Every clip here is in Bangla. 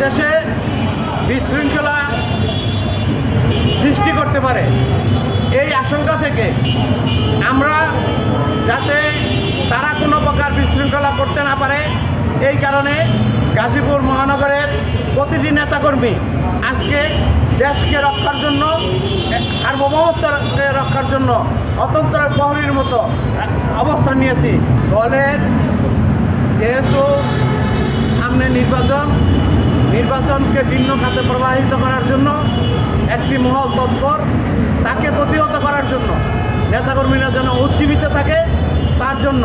দেশে বিশৃঙ্খলা সৃষ্টি করতে পারে। এই আশঙ্কা থেকে আমরা যাতে তারা কোনো প্রকার বিশৃঙ্খলা করতে না পারে, এই কারণে গাজীপুর মহানগরের প্রতিটি নেতাকর্মী আজকে দেশকে রক্ষার জন্য, সার্বভৌমত্বকে রক্ষার জন্য অতন্ত্র প্রহরীর মতো অবস্থান নিয়েছি। দলের যেহেতু সামনে নির্বাচনকে ভিন্ন খাতে প্রবাহিত করার জন্য একটি মহল তৎপর, তাকে প্রতিহত করার জন্য নেতাকর্মীরা যেন উজ্জীবিত থাকে, তার জন্য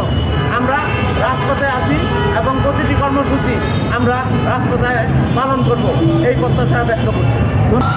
আমরা রাজপথে আছি এবং প্রতিটি কর্মসূচি আমরা রাজপথে পালন করব, এই প্রত্যাশা ব্যক্ত করছি।